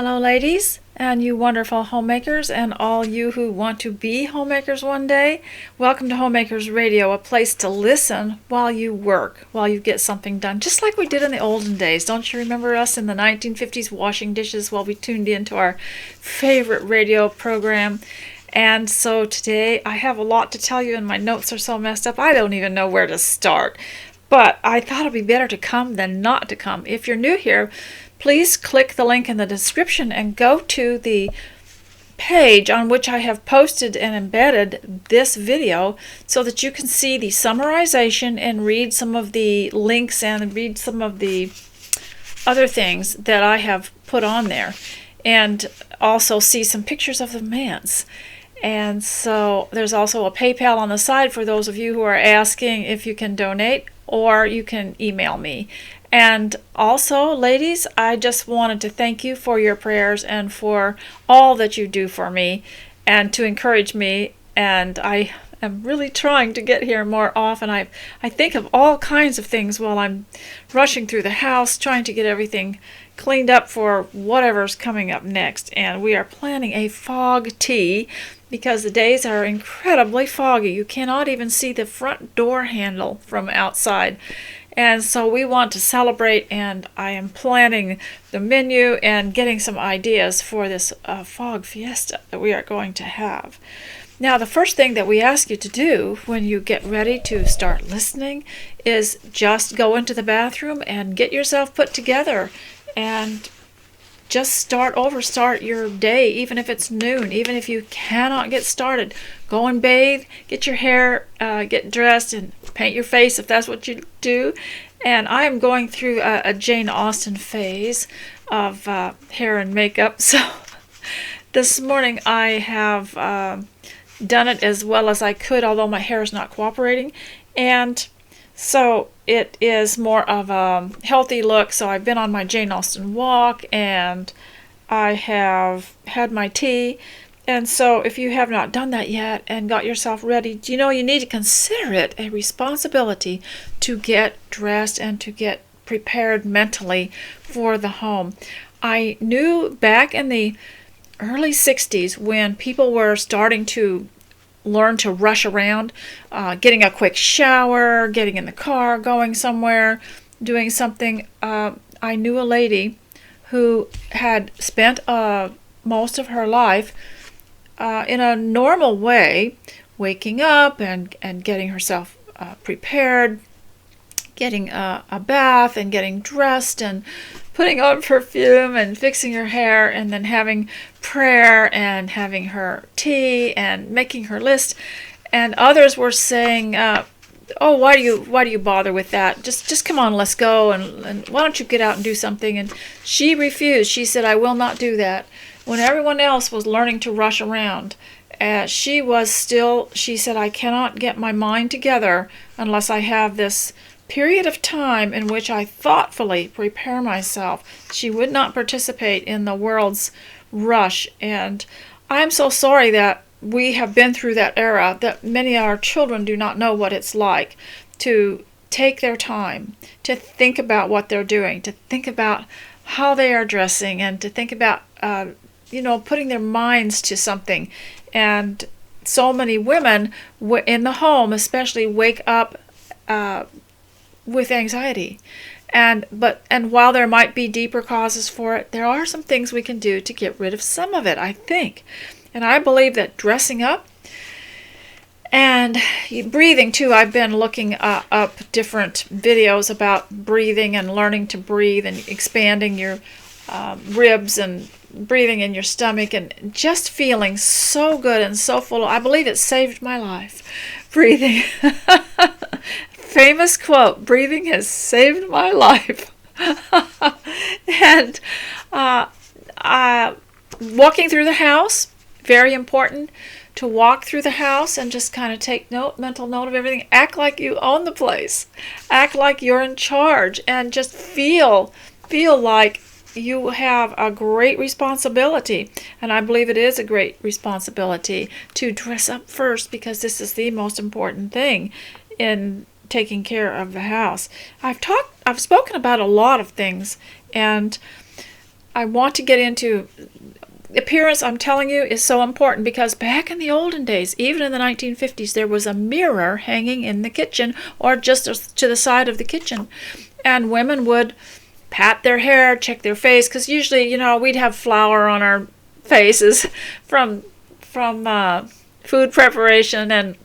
Hello, ladies, and you wonderful homemakers, and all you who want to be homemakers one day. Welcome to Homemakers Radio, a place to listen while you work, while you get something done, just like we did in the olden days. Don't you remember us in the 1950s washing dishes while we tuned into our favorite radio program? And so today I have a lot to tell you, and my notes are so messed up, I don't even know where to start. But I thought it'd be better to come than not to come. If you're new here, please click the link in the description and go to the page on which I have posted and embedded this video so that you can see the summarization and read some of the links and read some of the other things that I have put on there, and also see some pictures of the manse. And so there's also a PayPal on the side for those of you who are asking if you can donate, or you can email me. And also, ladies, I just wanted to thank you for your prayers and for all that you do for me and to encourage me. And I am really trying to get here more often. I think of all kinds of things while I'm rushing through the house, trying to get everything cleaned up for whatever's coming up next. And we are planning a fog tea because the days are incredibly foggy. You cannot even see the front door handle from outside. And so we want to celebrate, and I am planning the menu and getting some ideas for this fog fiesta that we are going to have. Now, the first thing that we ask you to do when you get ready to start listening is just go into the bathroom and get yourself put together and just start your day, even if it's noon, even if you cannot get started. Go and bathe, get your hair, get dressed, and paint your face if that's what you do. And I am going through a Jane Austen phase of hair and makeup. So this morning I have done it as well as I could, although my hair is not cooperating. And so it is more of a healthy look. So I've been on my Jane Austen walk, and I have had my tea. And so if you have not done that yet and got yourself ready, you need to consider it a responsibility to get dressed and to get prepared mentally for the home. I knew back in the early 60s when people were starting to learn to rush around, getting a quick shower, getting in the car, going somewhere, doing something. I knew a lady who had spent most of her life in a normal way, waking up and getting herself prepared, getting a bath and getting dressed and putting on perfume and fixing her hair, and then having prayer and having her tea and making her list. And others were saying, oh, why do you bother with that? Just come on, let's go, and why don't you get out and do something? And she refused. She said, I will not do that. When everyone else was learning to rush around, she said, I cannot get my mind together unless I have this period of time in which I thoughtfully prepare myself. She would not participate in the world's rush. And I'm so sorry that we have been through that era, that many of our children do not know what it's like to take their time, to think about what they're doing, to think about how they are dressing, and to think about putting their minds to something. And so many women in the home especially wake up with anxiety. And while there might be deeper causes for it, there are some things we can do to get rid of some of it, I think. And I believe that dressing up and breathing too. I've been looking up different videos about breathing and learning to breathe and expanding your ribs and breathing in your stomach and just feeling so good and so full. I believe it saved my life. Breathing. Famous quote, breathing has saved my life. And walking through the house, very important to walk through the house and just kind of take mental note of everything. Act like you own the place. Act like you're in charge, and just feel like you have a great responsibility. And I believe it is a great responsibility to dress up first, because this is the most important thing in taking care of the house. I've spoken about a lot of things, and I want to get into appearance. I'm telling you, is so important because back in the olden days, even in the 1950s, there was a mirror hanging in the kitchen or just to the side of the kitchen, and women would pat their hair, check their face, because usually, we'd have flour on our faces from food preparation, and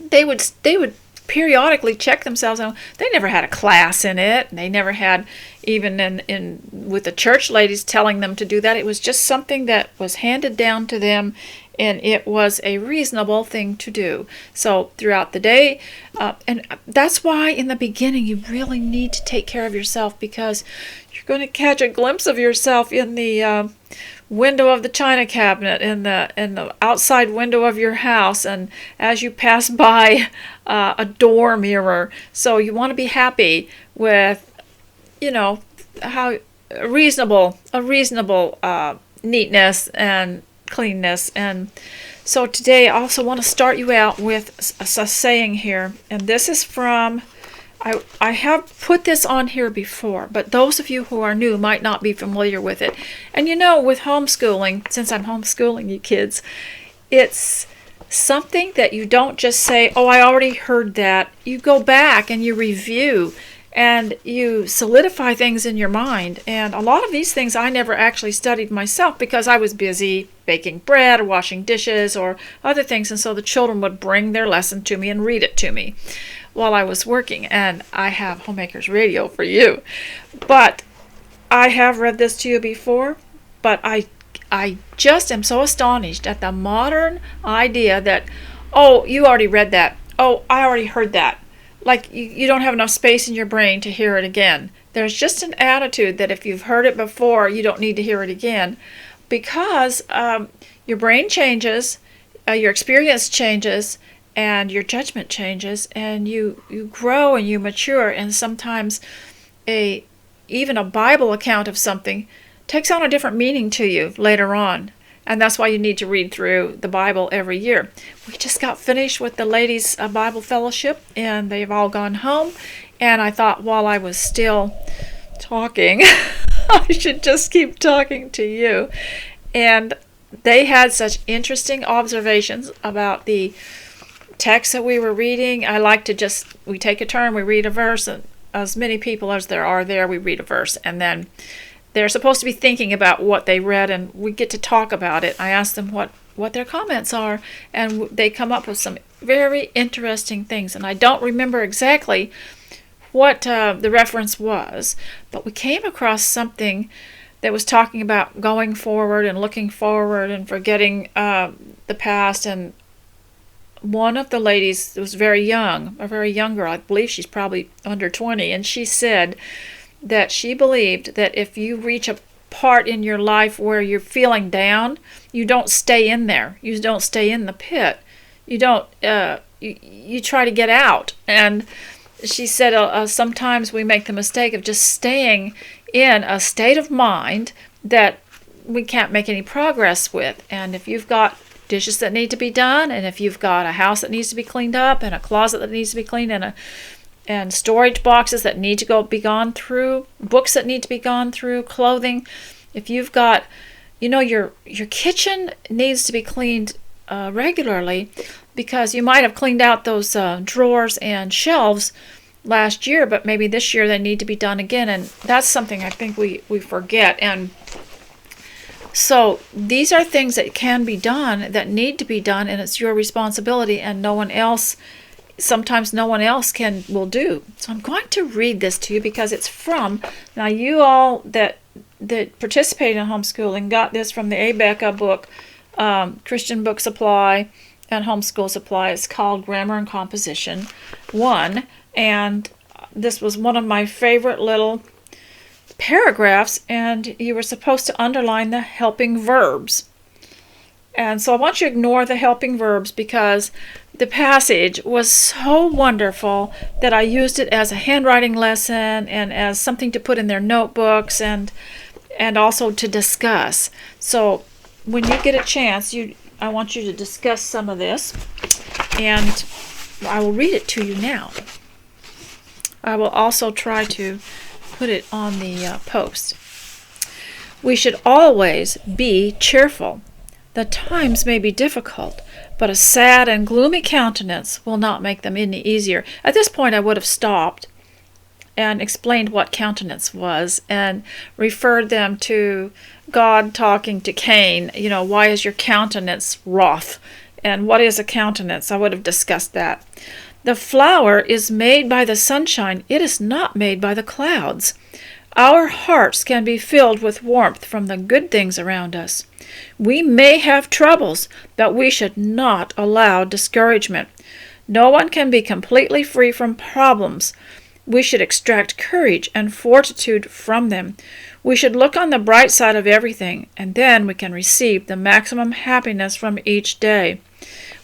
they would periodically check themselves out. They never had a class in it. They never had, even in with the church ladies telling them to do that. It was just something that was handed down to them, and it was a reasonable thing to do. So throughout the day, and that's why in the beginning you really need to take care of yourself, because you're going to catch a glimpse of yourself in the window of the china cabinet, in the outside window of your house, and as you pass by a door mirror. So you want to be happy with, how reasonable neatness and cleanness. And so today I also want to start you out with a saying here, and this is from, I have put this on here before, but those of you who are new might not be familiar with it. And with homeschooling, since I'm homeschooling you kids, it's something that you don't just say, oh, I already heard that. You go back and you review and you solidify things in your mind. And a lot of these things I never actually studied myself because I was busy baking bread or washing dishes or other things. And so the children would bring their lesson to me and read it to me while I was working. And I have Homemakers Radio for you. But I have read this to you before, but I just am so astonished at the modern idea that, oh, you already read that. Oh, I already heard that. Like you don't have enough space in your brain to hear it again. There's just an attitude that if you've heard it before, you don't need to hear it again, because your brain changes, your experience changes, and your judgment changes, and you grow and you mature, and sometimes even a Bible account of something takes on a different meaning to you later on. And that's why you need to read through the Bible every year. We just got finished with the ladies' Bible fellowship, and they've all gone home. And I thought while I was still talking, I should just keep talking to you. And they had such interesting observations about the text that we were reading. I like to we take a turn, we read a verse, and as many people as there are there, we read a verse. And then they're supposed to be thinking about what they read, and we get to talk about it. I ask them what their comments are, and they come up with some very interesting things. And I don't remember exactly what the reference was, but we came across something that was talking about going forward and looking forward and forgetting the past. And one of the ladies was very young, a very young girl. I believe she's probably under 20, and she said that she believed that if you reach a part in your life where you're feeling down, you don't stay in there. You don't stay in the pit. You don't. You try to get out. And she said sometimes we make the mistake of just staying in a state of mind that we can't make any progress with. And if you've got dishes that need to be done, and if you've got a house that needs to be cleaned up, and a closet that needs to be cleaned, and storage boxes that need to be gone through, books that need to be gone through, clothing. If you've got, your kitchen needs to be cleaned regularly, because you might have cleaned out those drawers and shelves last year, but maybe this year they need to be done again. And that's something I think we forget. And so these are things that can be done, that need to be done, and it's your responsibility, and sometimes no one else will do. So I'm going to read this to you because it's from, now you all that participate in homeschooling got this from the ABECA book, Christian Book Supply and Homeschool Supply. It's called Grammar and Composition 1. And this was one of my favorite little paragraphs, and you were supposed to underline the helping verbs. And so I want you to ignore the helping verbs because the passage was so wonderful that I used it as a handwriting lesson and as something to put in their notebooks and also to discuss. So when you get a chance, I want you to discuss some of this, and I will read it to you now. I will also try to put it on the post. We should always be cheerful. The times may be difficult, but a sad and gloomy countenance will not make them any easier. At this point, I would have stopped and explained what countenance was and referred them to God talking to Cain. Why is your countenance wroth? And what is a countenance? I would have discussed that. The flower is made by the sunshine. It is not made by the clouds. Our hearts can be filled with warmth from the good things around us. We may have troubles, but we should not allow discouragement. No one can be completely free from problems. We should extract courage and fortitude from them. We should look on the bright side of everything, and then we can receive the maximum happiness from each day.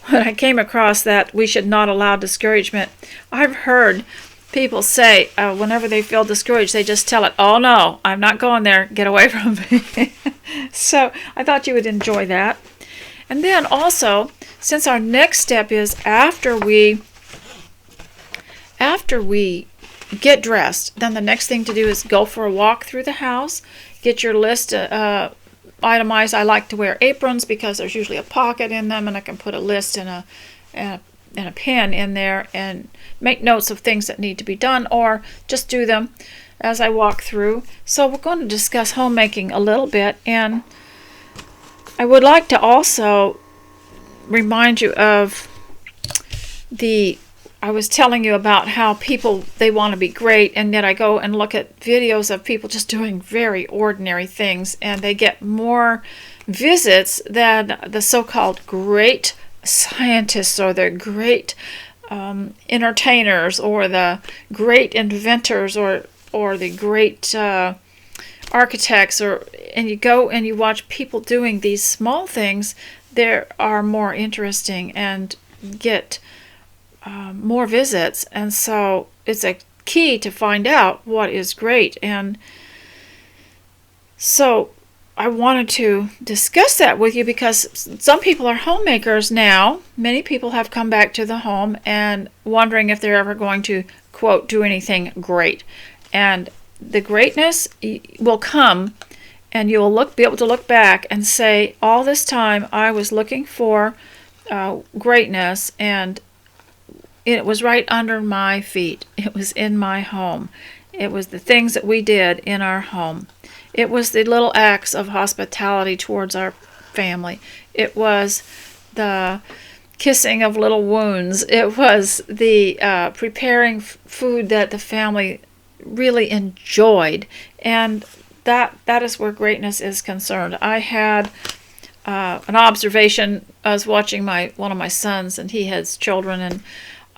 When I came across that we should not allow discouragement, I've heard people say whenever they feel discouraged, they just tell it, "Oh no, I'm not going there, get away from me." So I thought you would enjoy that. And then also, since our next step is after we get dressed, then the next thing to do is go for a walk through the house, get your list itemized. I like to wear aprons because there's usually a pocket in them, and I can put a list and a pen in there and make notes of things that need to be done, or just do them as I walk through. So we're going to discuss homemaking a little bit, and I would like to also remind you of I was telling you about how people, they want to be great, and yet I go and look at videos of people just doing very ordinary things, and they get more visits than the so-called great scientists or the great entertainers or the great inventors or the great architects. And you go and you watch people doing these small things, they are more interesting and get more visits, and so it's a key to find out what is great. And so I wanted to discuss that with you because some people are homemakers now. Many people have come back to the home and wondering if they're ever going to, quote, do anything great. And the greatness will come, and you'll be able to look back and say, all this time I was looking for greatness, and it was right under my feet. It was in my home. It was the things that we did in our home. It was the little acts of hospitality towards our family. It was the kissing of little wounds. It was the preparing food that the family really enjoyed. And that is where greatness is concerned. I had an observation. I was watching one of my sons, and he has children,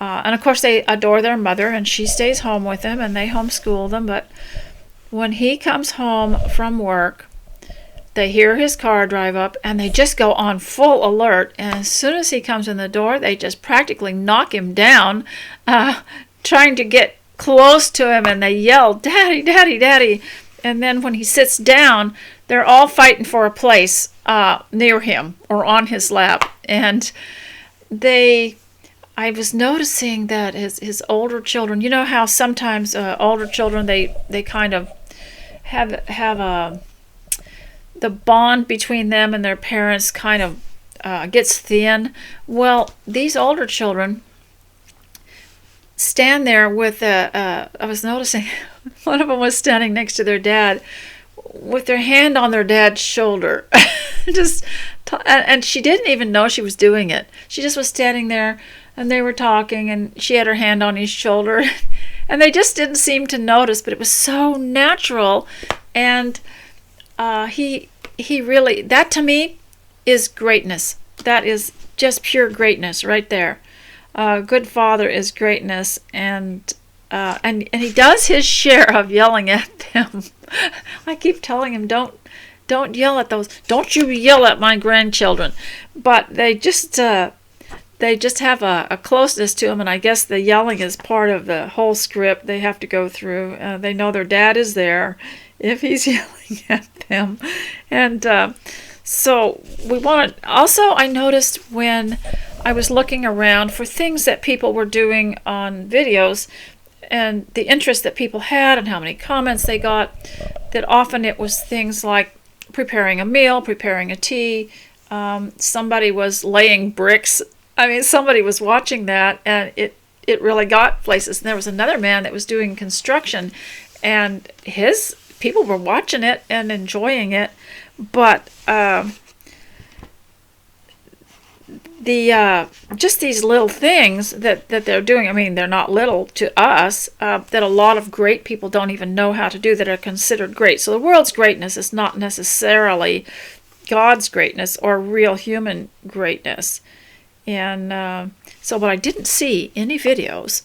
and of course they adore their mother, and she stays home with them, and they homeschool them. But when he comes home from work, they hear his car drive up, and they just go on full alert. And as soon as he comes in the door, they just practically knock him down, trying to get close to him, and they yell, "Daddy, Daddy, Daddy." And then when he sits down, they're all fighting for a place near him or on his lap. And I was noticing that his older children, you know how sometimes older children, they kind of have the bond between them and their parents kind of gets thin. Well, these older children stand there with I was noticing one of them was standing next to their dad with their hand on their dad's shoulder. And she didn't even know she was doing it. She just was standing there, and they were talking, and she had her hand on his shoulder, and they just didn't seem to notice, but it was so natural. And he really, that to me is greatness. That is just pure greatness right there. Good father is greatness, and he does his share of yelling at them. I keep telling him, don't yell at those. Don't you yell at my grandchildren. But they just have a closeness to him, and I guess the yelling is part of the whole script they have to go through. They know their dad is there if he's yelling at them. And so we want to, also I noticed when I was looking around for things that people were doing on videos and the interest that people had and how many comments they got, that often it was things like preparing a meal, preparing a tea. Somebody was laying bricks. I mean, somebody was watching that, and it really got places. And there was another man that was doing construction, and his people were watching it and enjoying it. But just these little things that they're doing, I mean, they're not little to us, that a lot of great people don't even know how to do, that are considered great. So the world's greatness is not necessarily God's greatness or real human greatness. And but I didn't see any videos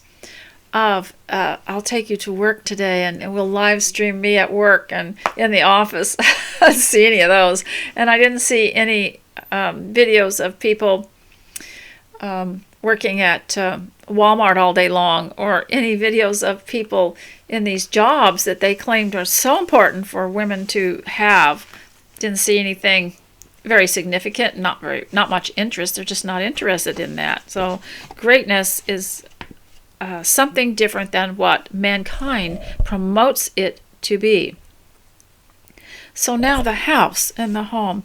of I'll take you to work today, and we'll live stream me at work and in the office. I didn't see any of those. And I didn't see any videos of people working at Walmart all day long, or any videos of people in these jobs that they claimed are so important for women to have. Didn't see anything very significant, not much interest. They're just not interested in that. So greatness is something different than what mankind promotes it to be. So now the house and the home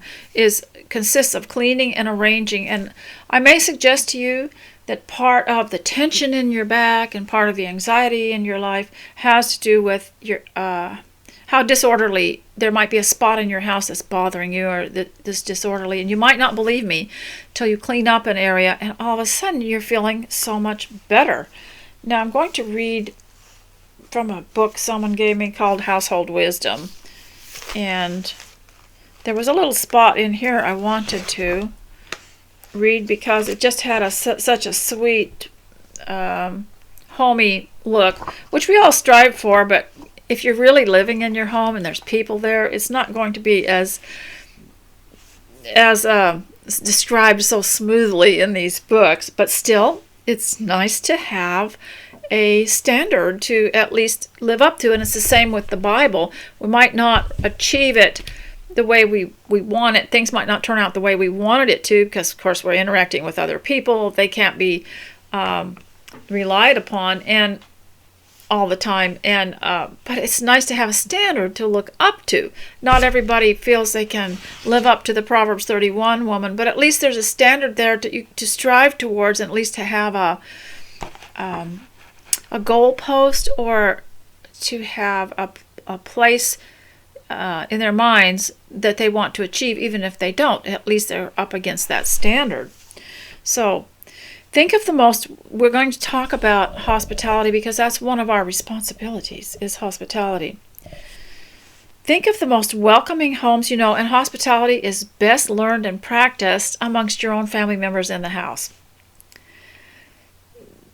consists of cleaning and arranging. And I may suggest to you that part of the tension in your back and part of the anxiety in your life has to do with your how disorderly. There might be a spot in your house that's bothering you, or that's disorderly, and you might not believe me till you clean up an area, and all of a sudden you're feeling so much better. Now I'm going to read from a book someone gave me called Household Wisdom. And there was a little spot in here I wanted to read because it just had such a sweet, homey look, which we all strive for. But if you're really living in your home and there's people there, it's not going to be as described so smoothly in these books. But still, it's nice to have a standard to at least live up to, and it's the same with the Bible. We might not achieve it the way we want it. Things might not turn out the way we wanted it to, because of course we're interacting with other people. They can't be relied upon and all the time. And but it's nice to have a standard to look up to. Not everybody feels they can live up to the Proverbs 31 woman, but at least there's a standard there to strive towards, and at least to have a goalpost, or to have a place in their minds that they want to achieve. Even if they don't, at least they're up against that standard. So think of we're going to talk about hospitality, because that's one of our responsibilities, is hospitality. Think of the most welcoming homes you know, and hospitality is best learned and practiced amongst your own family members in the house.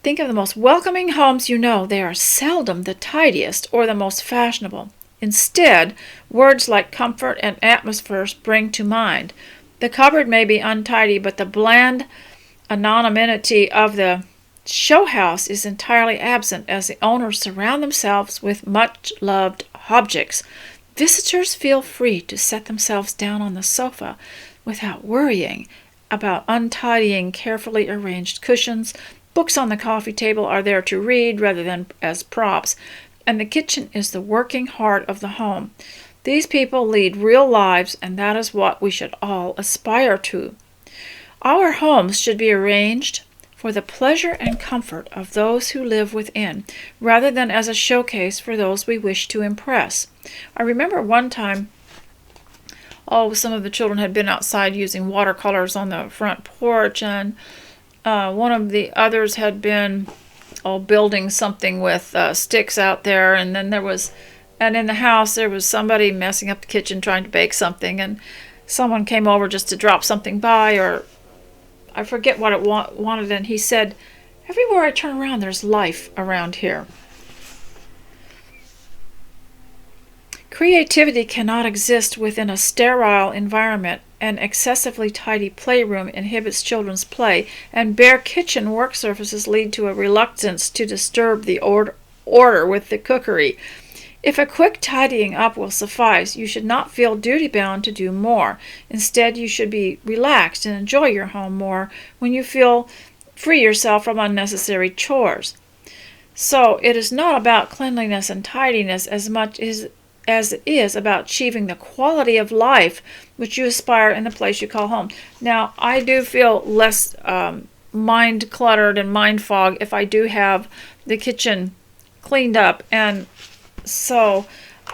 Think of the most welcoming homes you know. They are seldom the tidiest or the most fashionable. Instead, words like comfort and atmosphere spring to mind. The cupboard may be untidy, but the bland anonymity of the show house is entirely absent, as the owners surround themselves with much-loved objects. Visitors feel free to set themselves down on the sofa without worrying about untidying carefully arranged cushions. Books on the coffee table are there to read rather than as props, and the kitchen is the working heart of the home. These people lead real lives, and that is what we should all aspire to. Our homes should be arranged for the pleasure and comfort of those who live within, rather than as a showcase for those we wish to impress. I remember one time, some of the children had been outside using watercolors on the front porch, and one of the others had been building something with sticks out there, and then in the house there was somebody messing up the kitchen trying to bake something, and someone came over just to drop something by, or I forget what it wanted, and he said, "Everywhere I turn around there's life around here." Creativity cannot exist within a sterile environment. An excessively tidy playroom inhibits children's play, and bare kitchen work surfaces lead to a reluctance to disturb the order with the cookery. If a quick tidying up will suffice, you should not feel duty-bound to do more. Instead, you should be relaxed and enjoy your home more when you free yourself from unnecessary chores. So it is not about cleanliness and tidiness as much as it is about achieving the quality of life which you aspire in the place you call home. Now, I do feel less mind cluttered and mind fog if I do have the kitchen cleaned up, and so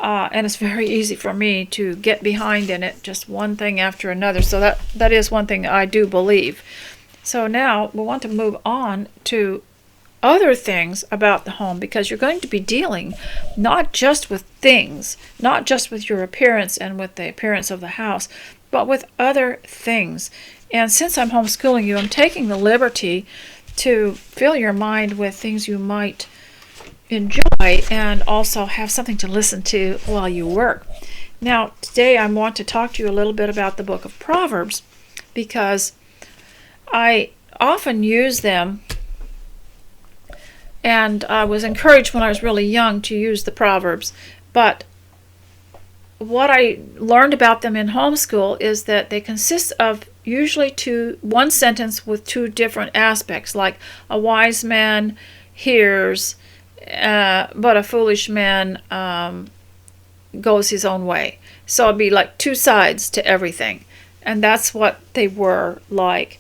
and it's very easy for me to get behind in it, just one thing after another. So that is one thing I do believe. So now we want to move on to other things about the home, because you're going to be dealing not just with things, not just with your appearance and with the appearance of the house, but with other things. And since I'm homeschooling you, I'm taking the liberty to fill your mind with things you might enjoy and also have something to listen to while you work. Now, today I want to talk to you a little bit about the Book of Proverbs, because I often use them, and I was encouraged when I was really young to use the Proverbs. But what I learned about them in homeschool is that they consist of usually one sentence with two different aspects, like a wise man hears, but a foolish man goes his own way. So it'd be like two sides to everything. And that's what they were like.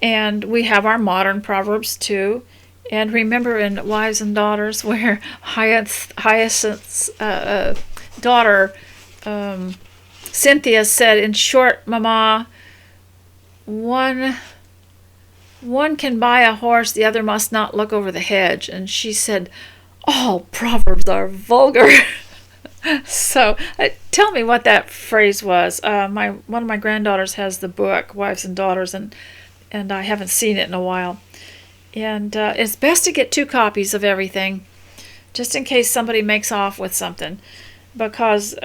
And we have our modern Proverbs too. And remember in Wives and Daughters, where Hyacinth's daughter, Cynthia, said, in short, Mama, one can buy a horse, the other must not look over the hedge. And she said, all Proverbs are vulgar. So tell me what that phrase was. One of my granddaughters has the book, Wives and Daughters, and I haven't seen it in a while. And it's best to get 2 copies of everything, just in case somebody makes off with something, because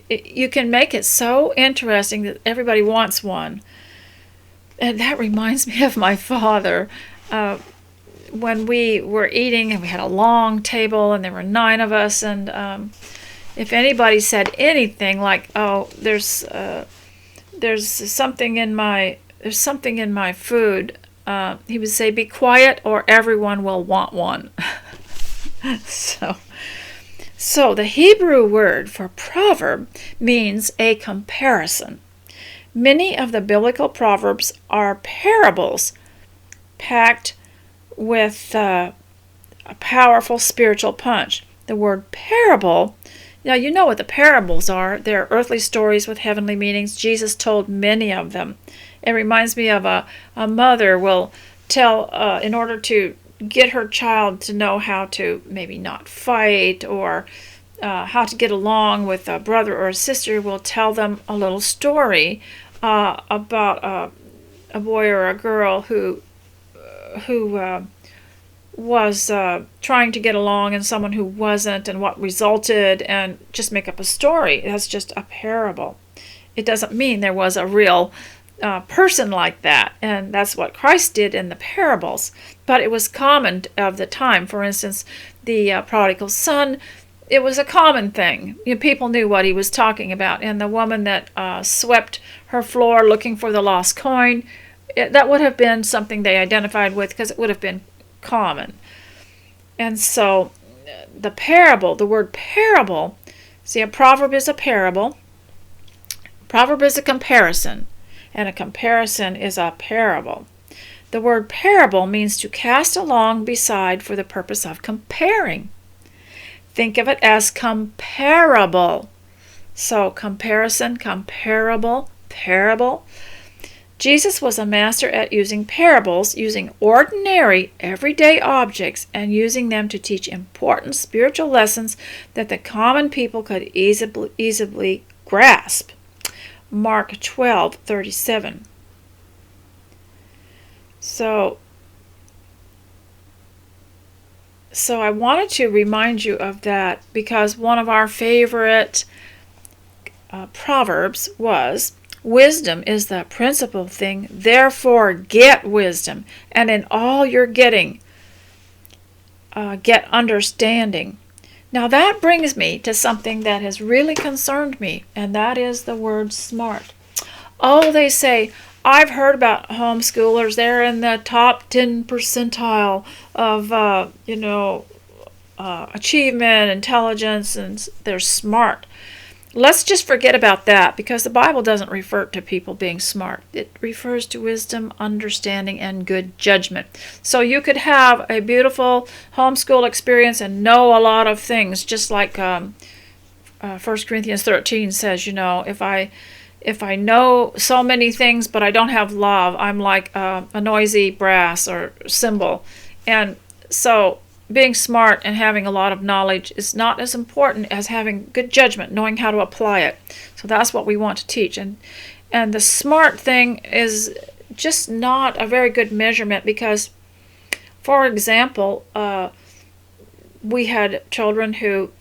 you can make it so interesting that everybody wants one. And that reminds me of my father. When we were eating, and we had a long table, and there were 9 of us, and if anybody said anything like, "Oh, there's something in my food," he would say, "Be quiet, or everyone will want one." So the Hebrew word for proverb means a comparison. Many of the biblical proverbs are parables packed with a powerful spiritual punch. The word parable, now you know what the parables are. They're earthly stories with heavenly meanings. Jesus told many of them. It reminds me of a mother will tell, in order to get her child to know how to maybe not fight, or how to get along with a brother or a sister, will tell them a little story about a boy or a girl who was trying to get along and someone who wasn't, and what resulted, and just make up a story. That's just a parable. It doesn't mean there was a real person like that, and that's what Christ did in the parables. But it was common of the time. For instance, the prodigal son, it was a common thing. People knew what he was talking about. And the woman that swept her floor looking for the lost coin, that would have been something they identified with, because it would have been common. And so the parable, the word parable, see, a proverb is a parable. Proverb is a comparison, and a comparison is a parable. The word parable means to cast along beside for the purpose of comparing. Think of it as comparable. So comparison, comparable, parable. Jesus was a master at using parables, using ordinary, everyday objects, and using them to teach important spiritual lessons that the common people could easily grasp. Mark 12:37. So I wanted to remind you of that, because one of our favorite proverbs was, wisdom is the principal thing, therefore get wisdom, and in all you're getting, get understanding. Now that brings me to something that has really concerned me, and that is the word smart. Oh, they say, I've heard about homeschoolers, they're in the top 10 percentile of, achievement, intelligence, and they're smart. Let's just forget about that, because the Bible doesn't refer to people being smart. It refers to wisdom, understanding, and good judgment. So you could have a beautiful homeschool experience and know a lot of things, just like 1 Corinthians 13 says, if I know so many things but I don't have love, I'm like a noisy brass or cymbal. And so being smart and having a lot of knowledge is not as important as having good judgment, knowing how to apply it. So that's what we want to teach. And the smart thing is just not a very good measurement, because, for example, we had children who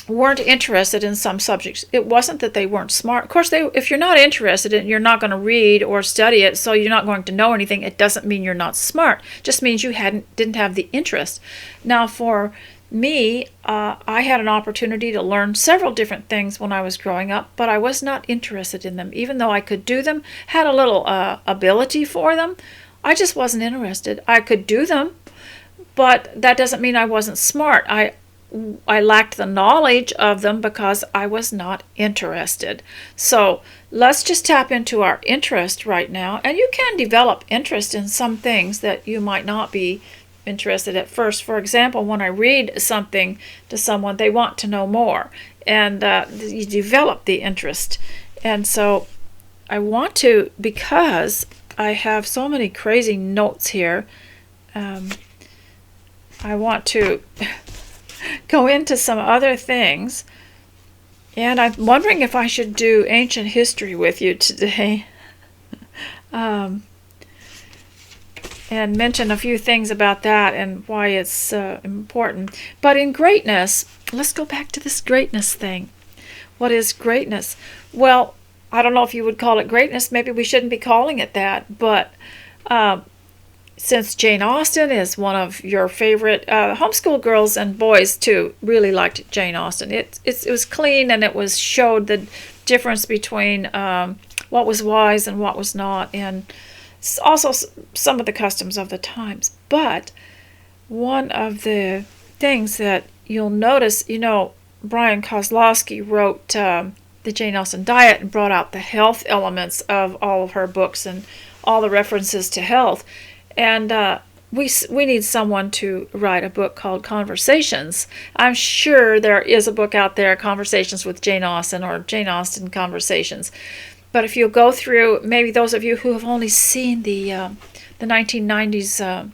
weren't interested in some subjects. It wasn't that they weren't smart. Of course, if you're not interested in it, you're not going to read or study it, so you're not going to know anything. It doesn't mean you're not smart. It just means you didn't have the interest. Now, for me, I had an opportunity to learn several different things when I was growing up, but I was not interested in them. Even though I could do them, had a little ability for them, I just wasn't interested. I could do them, but that doesn't mean I wasn't smart. I lacked the knowledge of them because I was not interested. So let's just tap into our interest right now. And you can develop interest in some things that you might not be interested at first. For example, when I read something to someone, they want to know more. And you develop the interest. And so I want to, because I have so many crazy notes here, I want to go into some other things, and I'm wondering if I should do ancient history with you today, and mention a few things about that and why it's important. But in greatness, let's go back to this greatness thing. What is greatness? Well, I don't know if you would call it greatness. Maybe we shouldn't be calling it that, but since Jane Austen is one of your favorite, homeschool girls and boys too really liked Jane Austen. It was clean, and it showed the difference between what was wise and what was not, and also some of the customs of the times. But one of the things that you'll notice, Brian Kozlowski wrote the Jane Austen Diet and brought out the health elements of all of her books and all the references to health. And we need someone to write a book called Conversations. I'm sure there is a book out there, Conversations with Jane Austen, or Jane Austen Conversations. But if you go through, maybe those of you who have only seen the 1990s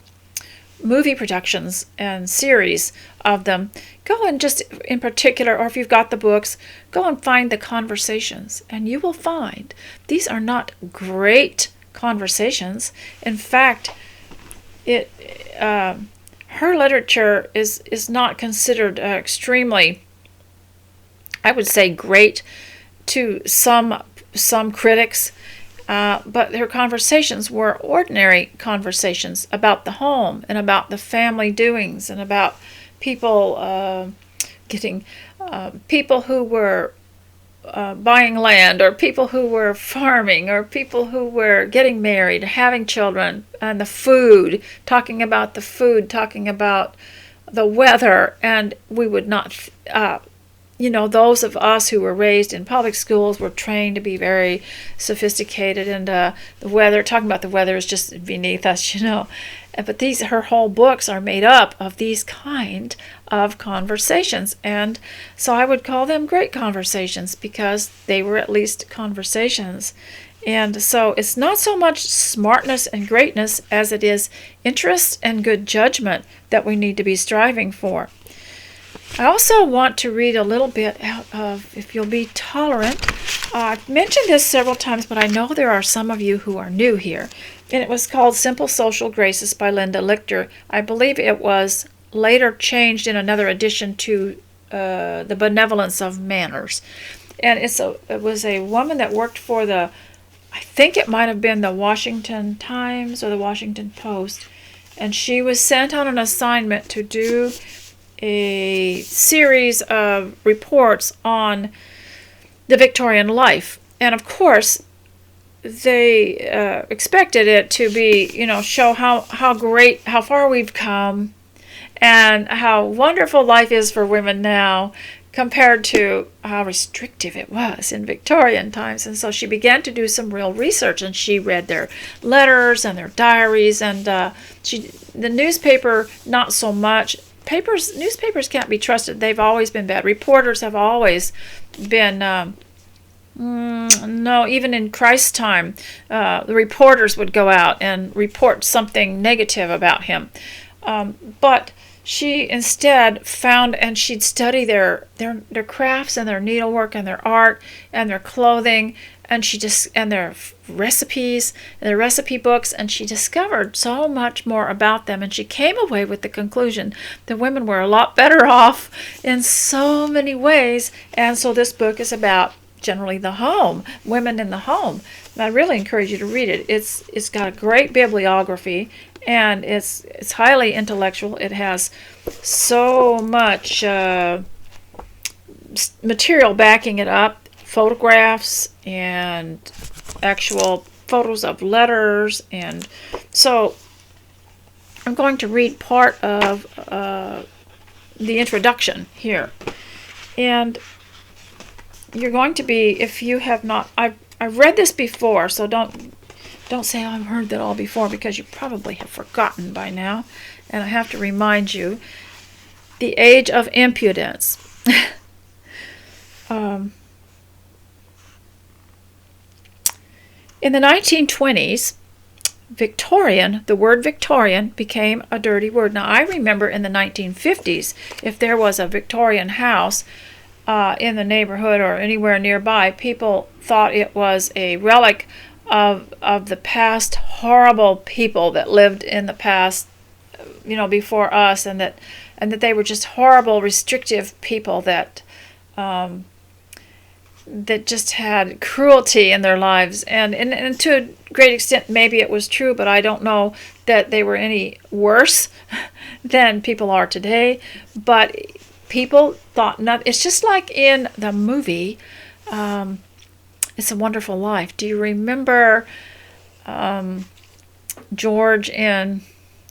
movie productions and series of them, go and just in particular, or if you've got the books, go and find the Conversations. And you will find these are not great conversations. In fact, her literature is not considered extremely, I would say, great to some critics, but her conversations were ordinary conversations about the home and about the family doings and about people people who were buying land, or people who were farming, or people who were getting married, having children, and the food, talking about the food, talking about the weather. And we would not, those of us who were raised in public schools were trained to be very sophisticated, and the weather, talking about the weather is just beneath us, But her whole books are made up of these kind of conversations. And so I would call them great conversations, because they were at least conversations. And so it's not so much smartness and greatness as it is interest and good judgment that we need to be striving for. I also want to read a little bit out of, if you'll be tolerant. I've mentioned this several times, but I know there are some of you who are new here. And it was called Simple Social Graces by Linda Lichter. I believe it was later changed in another edition to The Benevolence of Manners. And it was a woman that worked for I think it might have been the Washington Times or the Washington Post. And she was sent on an assignment to do a series of reports on the Victorian life. And of course, they expected it to be, show how far we've come, and how wonderful life is for women now compared to how restrictive it was in Victorian times. And so she began to do some real research, and she read their letters and their diaries, and the newspaper, not so much. Newspapers can't be trusted. They've always been bad. Reporters have always been, no, even in Christ's time, the reporters would go out and report something negative about him. But she instead found, and she'd study their crafts and their needlework and their art and their clothing, and and their recipes and their recipe books, and she discovered so much more about them, and she came away with the conclusion that women were a lot better off in so many ways. And so this book is about generally the home, women in the home. And I really encourage you to read it. It's got a great bibliography, and it's highly intellectual. It has so much material backing it up, photographs and actual photos of letters. And so I'm going to read part of the introduction here. And you're going to be, if you have not, I've read this before, so don't say, oh, I've heard that all before, because you probably have forgotten by now. And I have to remind you, the Age of Impudence. In the 1920s, the word Victorian became a dirty word. Now, I remember in the 1950s, if there was a Victorian house in the neighborhood or anywhere nearby, people thought it was a relic of the past, horrible people that lived in the past, before us, and that they were just horrible, restrictive people that just had cruelty in their lives. And to a great extent, maybe it was true, but I don't know that they were any worse than people are today. But people thought it's just like in the movie It's a Wonderful Life. Do you remember George in,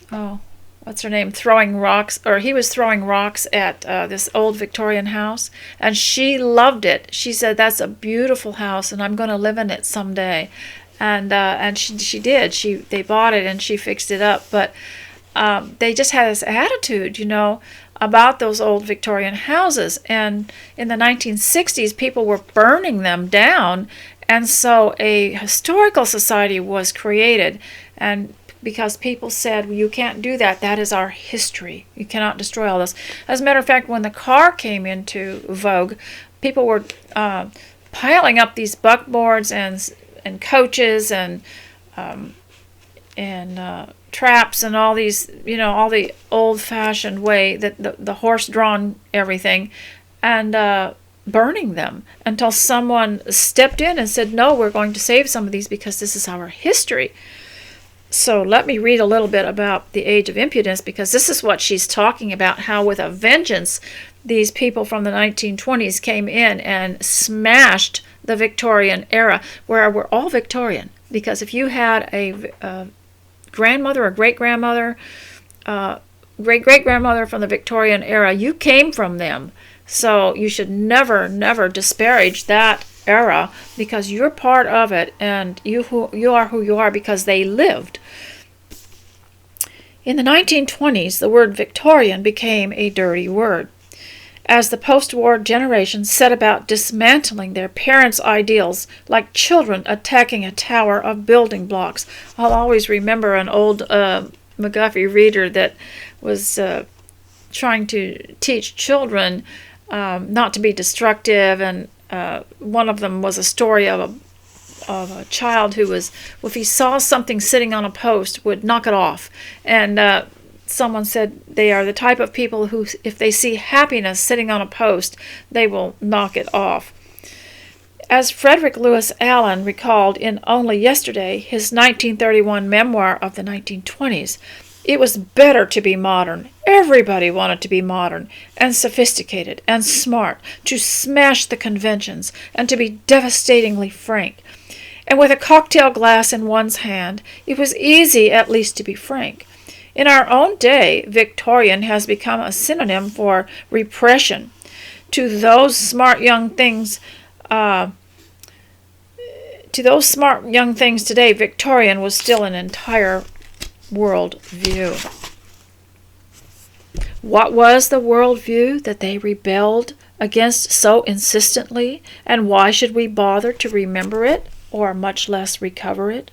what's her name, throwing rocks, or he was throwing rocks at this old Victorian house, and she loved it. She said, that's a beautiful house, and I'm going to live in it someday. And she did. They bought it, and she fixed it up. But they just had this attitude, about those old Victorian houses. And in the 1960s, people were burning them down, and so a historical society was created. And because people said, well, you can't do that. That is our history. You cannot destroy all this. As a matter of fact, when the car came into vogue, people were piling up these buckboards and coaches and traps and all these, all the old-fashioned way, that the horse-drawn everything, and burning them until someone stepped in and said, no, we're going to save some of these because this is our history. So let me read a little bit about the Age of Impudence, because this is what she's talking about, how with a vengeance these people from the 1920s came in and smashed the Victorian era, where we're all Victorian. Because if you had a grandmother or great-grandmother, great-great-grandmother from the Victorian era, you came from them. So you should never, never disparage that era, because you're part of it, and you are who you are because they lived. In the 1920s, the word Victorian became a dirty word. As the post-war generation set about dismantling their parents' ideals like children attacking a tower of building blocks. I'll always remember an old McGuffey reader that was trying to teach children not to be destructive, and one of them was a story of a child who was, if he saw something sitting on a post, would knock it off. And someone said they are the type of people who, if they see happiness sitting on a post, they will knock it off. As Frederick Lewis Allen recalled in Only Yesterday, his 1931 memoir of the 1920s, it was better to be modern. Everybody wanted to be modern and sophisticated and smart, to smash the conventions and to be devastatingly frank. And with a cocktail glass in one's hand, it was easy at least to be frank. In our own day, Victorian has become a synonym for repression. To those smart young things, today, Victorian was still an entire world view. What was the world view that they rebelled against so insistently, and why should we bother to remember it, or much less recover it?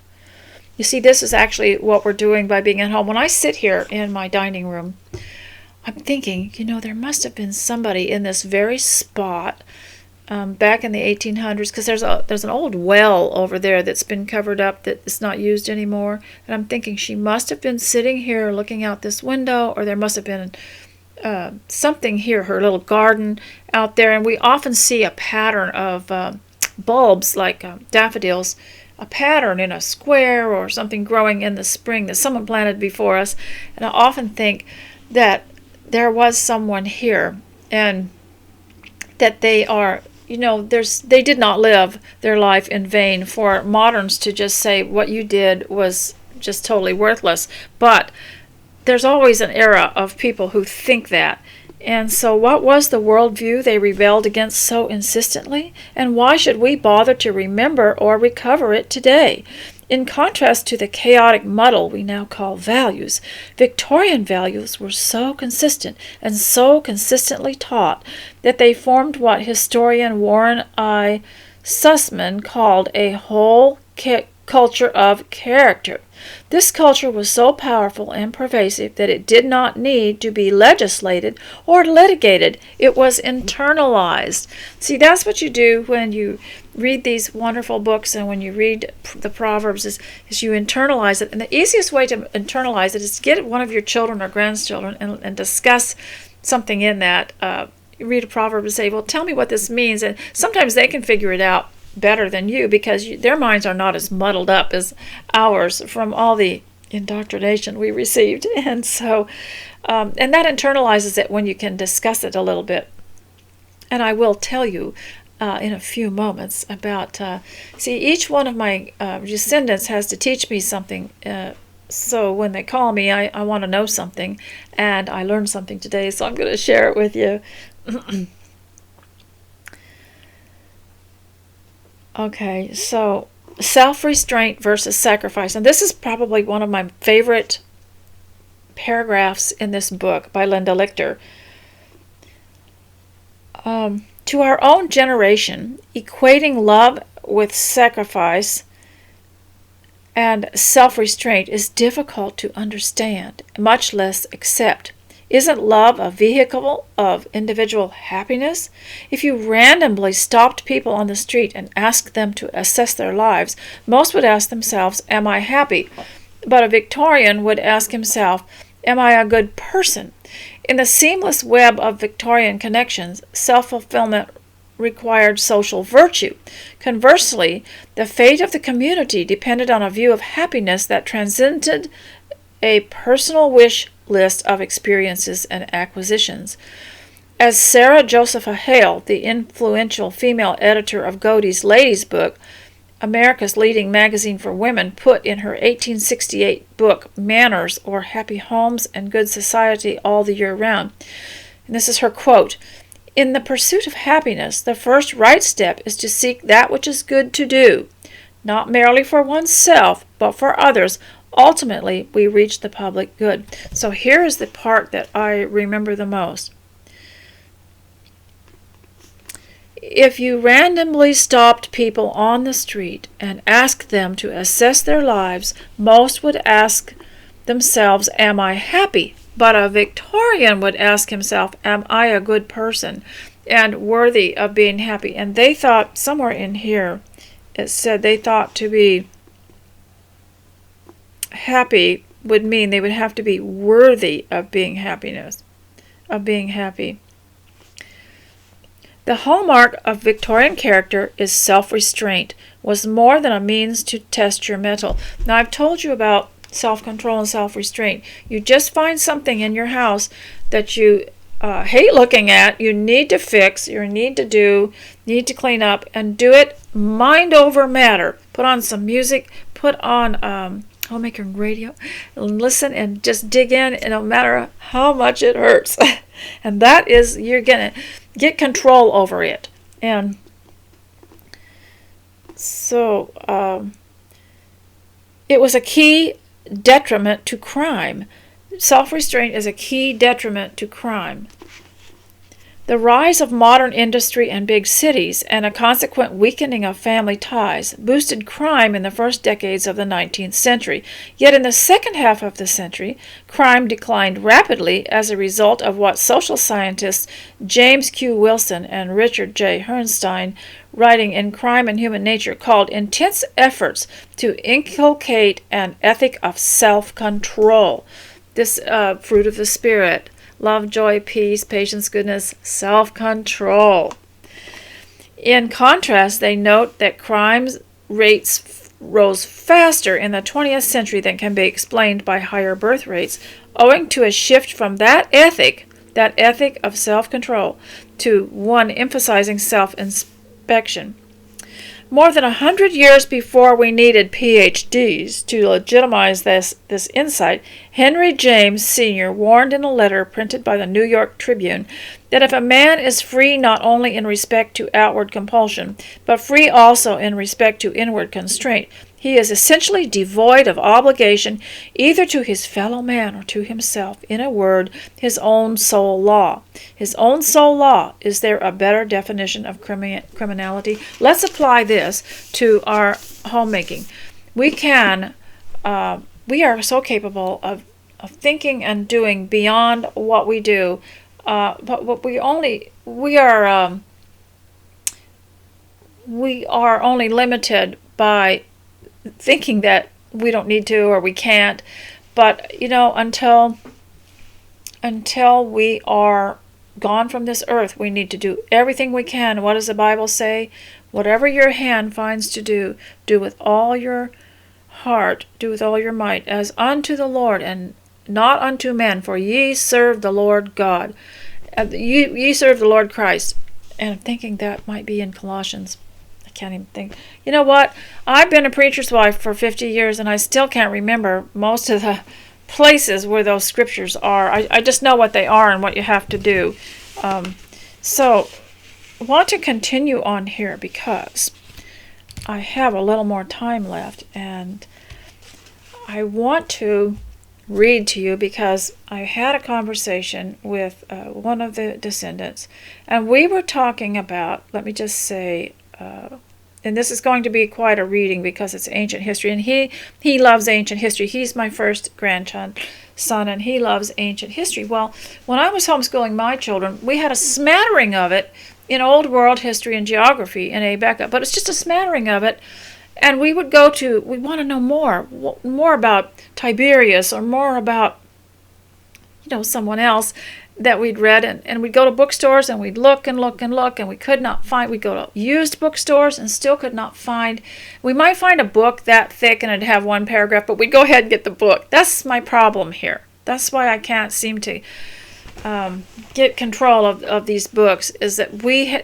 You see, this is actually what we're doing by being at home. When I sit here in my dining room, I'm thinking, there must have been somebody in this very spot back in the 1800s, because there's an old well over there that's been covered up that is not used anymore. And I'm thinking she must have been sitting here looking out this window, or there must have been something here, her little garden out there. And we often see a pattern of bulbs like daffodils, a pattern in a square or something growing in the spring that someone planted before us. And I often think that there was someone here, and that they are, they did not live their life in vain for moderns to just say what you did was just totally worthless. But there's always an era of people who think that. And so what was the worldview they rebelled against so insistently? And why should we bother to remember or recover it today? In contrast to the chaotic muddle we now call values, Victorian values were so consistent and so consistently taught that they formed what historian Warren I. Sussman called a whole culture of character. This culture was so powerful and pervasive that it did not need to be legislated or litigated. It was internalized. See, that's what you do when you read these wonderful books, and when you read the Proverbs is you internalize it. And the easiest way to internalize it is to get one of your children or grandchildren and discuss something in that. You read a proverb and say, well, tell me what this means. And sometimes they can figure it out better than you, because their minds are not as muddled up as ours from all the indoctrination we received. And so, and that internalizes it when you can discuss it a little bit. And I will tell you in a few moments about, each one of my descendants has to teach me something. So when they call me, I want to know something, and I learned something today, so I'm going to share it with you. Okay, so self-restraint versus sacrifice. And this is probably one of my favorite paragraphs in this book by Linda Lichter. To our own generation, equating love with sacrifice and self-restraint is difficult to understand, much less accept. Isn't love a vehicle of individual happiness? If you randomly stopped people on the street and asked them to assess their lives, most would ask themselves, am I happy? But a Victorian would ask himself, am I a good person? In the seamless web of Victorian connections, self-fulfillment required social virtue. Conversely, the fate of the community depended on a view of happiness that transcended a personal wish list of experiences and acquisitions. As Sarah Josepha Hale, the influential female editor of Godey's Ladies' Book, America's leading magazine for women, put in her 1868 book, Manners, or Happy Homes and Good Society All the Year Round. And this is her quote, "In the pursuit of happiness, the first right step is to seek that which is good to do, not merely for oneself, but for others. Ultimately, we reach the public good." So here is the part that I remember the most. If you randomly stopped people on the street and asked them to assess their lives, most would ask themselves, am I happy? But a Victorian would ask himself, am I a good person and worthy of being happy? And they thought, somewhere in here, it said they thought to be happy would mean they would have to be worthy of being happy. The hallmark of Victorian character is self-restraint, was more than a means to test your mettle. Now, I've told you about self-control and self-restraint. You just find something in your house that you hate looking at, you need to fix, you need to clean up, and do it mind over matter. Put on some music, put on Homemaker Radio, and listen and just dig in, and no matter how much it hurts. And that is, you're going to get control over it. And so it was a key detriment to crime. Self-restraint is a key detriment to crime. The rise of modern industry and big cities and a consequent weakening of family ties boosted crime in the first decades of the 19th century. Yet in the second half of the century, crime declined rapidly as a result of what social scientists James Q. Wilson and Richard J. Herrnstein, writing in Crime and Human Nature, called intense efforts to inculcate an ethic of self-control. This fruit of the Spirit. Love, joy, peace, patience, goodness, self-control. In contrast, they note that crime rates rose faster in the 20th century than can be explained by higher birth rates, owing to a shift from that ethic of self-control, to one emphasizing self-inspection. More than 100 years before we needed PhDs to legitimize this insight, Henry James Sr. warned in a letter printed by the New York Tribune that if a man is free not only in respect to outward compulsion, but free also in respect to inward constraint, he is essentially devoid of obligation either to his fellow man or to himself. In a word, his own soul law. His own soul law. Is there a better definition of criminality? Let's apply this to our homemaking. We are so capable of thinking and doing beyond what we do, but we are only limited by thinking that we don't need to or we can't. But until we are gone from this earth, we need to do everything we can. What does the Bible say? Whatever your hand finds to do, do with all your heart, do with all your might, as unto the Lord and not unto men, for ye serve the Lord God. Ye serve the Lord Christ. And I'm thinking that might be in Colossians. I can't even think. You know what? I've been a preacher's wife for 50 years, and I still can't remember most of the places where those scriptures are. I just know what they are and what you have to do. So I want to continue on here because I have a little more time left, and I want to read to you because I had a conversation with one of the descendants, and we were talking about, let me just say, and this is going to be quite a reading because it's ancient history, and he loves ancient history. He's my first grandson, and he loves ancient history. Well, when I was homeschooling my children, we had a smattering of it in Old World history and geography in ABECA, but it's just a smattering of it. And we would we want to know more about Tiberius or more about, someone else that we'd read. And we'd go to bookstores and we'd look and look and look, and we could not find. We'd go to used bookstores and still could not find. We might find a book that thick and it'd have one paragraph, but we'd go ahead and get the book. That's my problem here. That's why I can't seem to get control of these books, is that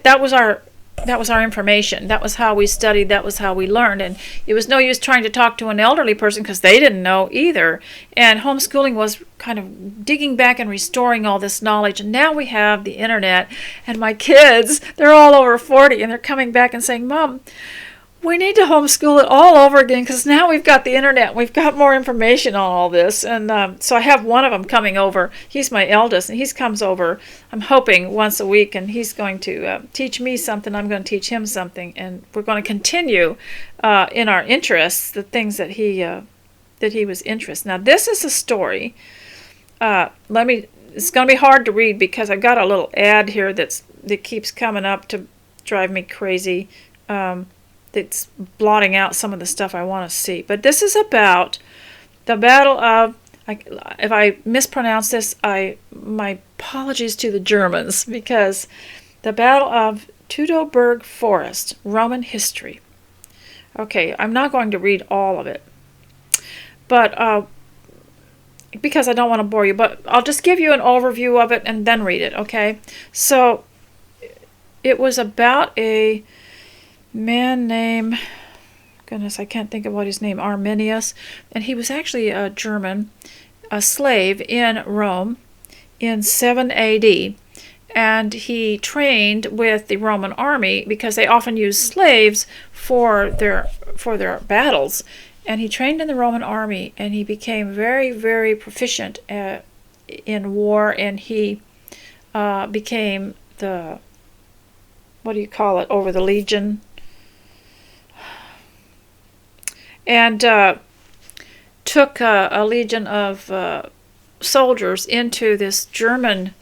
that was our information. That was how we studied. That was how we learned. And it was no use trying to talk to an elderly person because they didn't know either. And homeschooling was kind of digging back and restoring all this knowledge. And now we have the internet. And my kids, they're all over 40, and they're coming back and saying, Mom, we need to homeschool it all over again because now we've got the internet. We've got more information on all this. And so I have one of them coming over. He's my eldest, and he comes over, I'm hoping, once a week, and he's going to teach me something. I'm going to teach him something, and we're going to continue in our interests, the things that he was interested. Now, this is a story. It's going to be hard to read because I've got a little ad here that keeps coming up to drive me crazy. It's blotting out some of the stuff I want to see. But this is about the Battle of, if I mispronounce this, my apologies to the Germans, because the Battle of Teutoburg Forest, Roman history. Okay, I'm not going to read all of it, but because I don't want to bore you, but I'll just give you an overview of it and then read it, okay? So it was about a man named, goodness, I can't think of what his name, Arminius, and he was actually a German, a slave in Rome in 7 AD, and he trained with the Roman army because they often used slaves for their battles, and he trained in the Roman army, and he became very, very proficient in war, and he became the, what do you call it, over the legion, and took a legion of soldiers into this German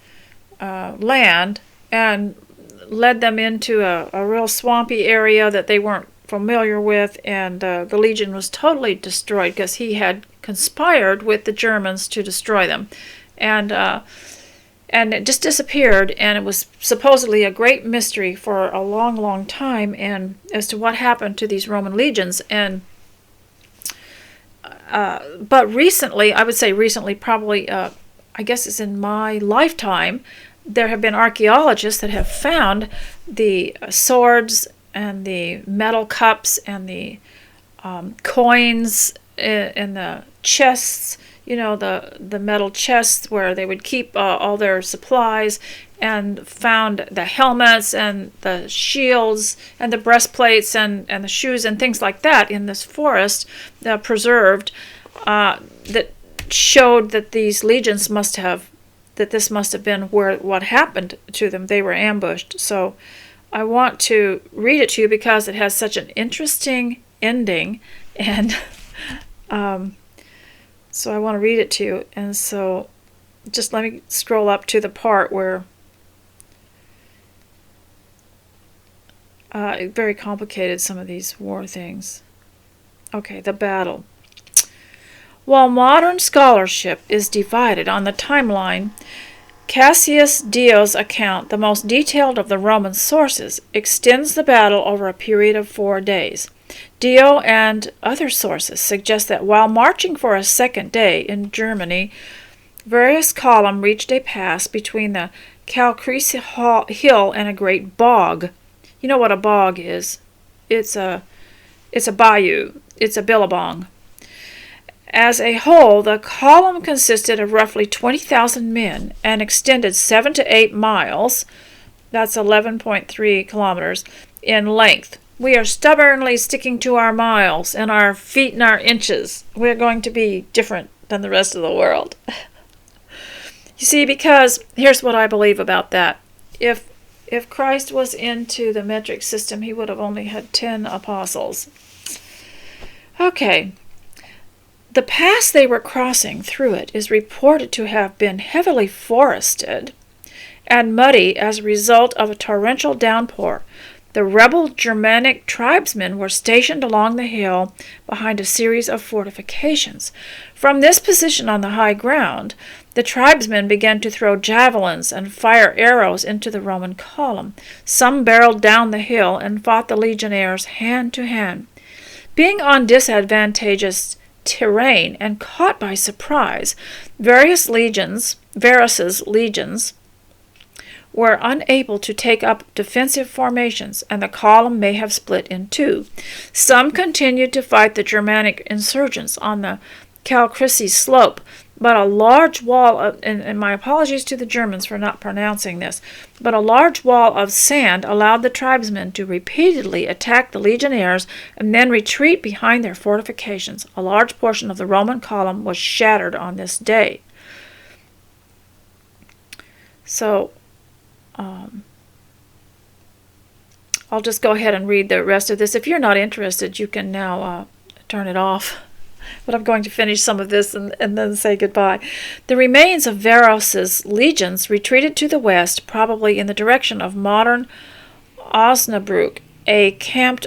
land and led them into a real swampy area that they weren't familiar with, and the legion was totally destroyed because he had conspired with the Germans to destroy them, and it just disappeared, and it was supposedly a great mystery for a long, long time, and as to what happened to these Roman legions. And but recently, I would say recently, probably, I guess it's in my lifetime, there have been archaeologists that have found the swords and the metal cups and the coins and the chests, the metal chests where they would keep all their supplies, and found the helmets and the shields and the breastplates and the shoes and things like that in this forest preserved, that showed that these legions this must have been what happened to them. They were ambushed. So I want to read it to you because it has such an interesting ending, and so I want to read it to you. And so just let me scroll up to the part where very complicated, some of these war things. Okay, the battle. While modern scholarship is divided on the timeline, Cassius Dio's account, the most detailed of the Roman sources, extends the battle over a period of 4 days. Dio and other sources suggest that while marching for a second day in Germany, various columns reached a pass between the Calcrease Hill and a great bog. You know what a bog is? It's a bayou. It's a billabong. As a whole, the column consisted of roughly 20,000 men and extended 7 to 8 miles, that's 11.3 kilometers, in length. We are stubbornly sticking to our miles and our feet and our inches. We're going to be different than the rest of the world. You see, because here's what I believe about that. If Christ was into the metric system, he would have only had 10 apostles. Okay. The pass they were crossing through it is reported to have been heavily forested and muddy as a result of a torrential downpour. The rebel Germanic tribesmen were stationed along the hill behind a series of fortifications. From this position on the high ground, the tribesmen began to throw javelins and fire arrows into the Roman column. Some barreled down the hill and fought the legionnaires hand to hand. Being on disadvantageous terrain and caught by surprise, Varus's legions were unable to take up defensive formations, and the column may have split in two. Some continued to fight the Germanic insurgents on the Calcrease slope, but a large wall of, and my apologies to the Germans for not pronouncing this, but a large wall of sand allowed the tribesmen to repeatedly attack the legionnaires and then retreat behind their fortifications. A large portion of the Roman column was shattered on this day. So, I'll just go ahead and read the rest of this. If you're not interested, you can now turn it off. But I'm going to finish some of this and then say goodbye. The remains of Varus's legions retreated to the west, probably in the direction of modern Osnabrück, camped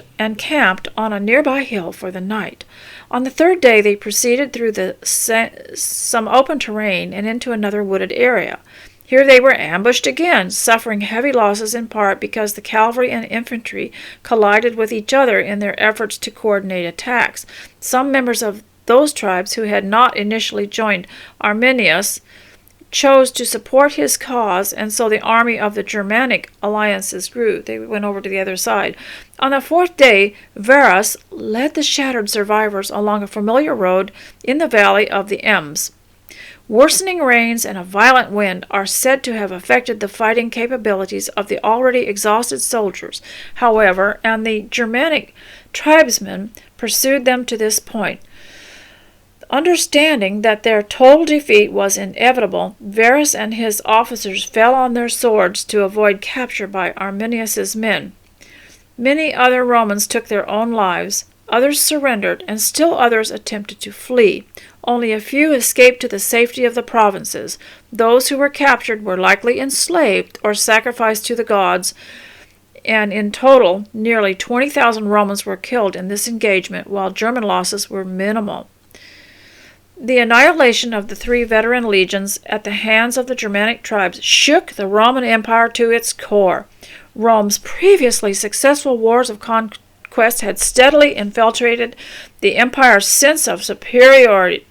on a nearby hill for the night. On the third day, they proceeded through some open terrain and into another wooded area. Here they were ambushed again, suffering heavy losses in part because the cavalry and infantry collided with each other in their efforts to coordinate attacks. Some members of those tribes who had not initially joined Arminius chose to support his cause, and so the army of the Germanic alliances grew. They went over to the other side. On the fourth day, Varus led the shattered survivors along a familiar road in the valley of the Ems. Worsening rains and a violent wind are said to have affected the fighting capabilities of the already exhausted soldiers, however, and the Germanic tribesmen pursued them to this point. Understanding that their total defeat was inevitable, Varus and his officers fell on their swords to avoid capture by Arminius's men. Many other Romans took their own lives, others surrendered, and still others attempted to flee. Only a few escaped to the safety of the provinces. Those who were captured were likely enslaved or sacrificed to the gods, and in total, nearly 20,000 Romans were killed in this engagement, while German losses were minimal. The annihilation of the 3 veteran legions at the hands of the Germanic tribes shook the Roman Empire to its core. Rome's previously successful wars of conquest had steadily infiltrated the empire's sense of superiority.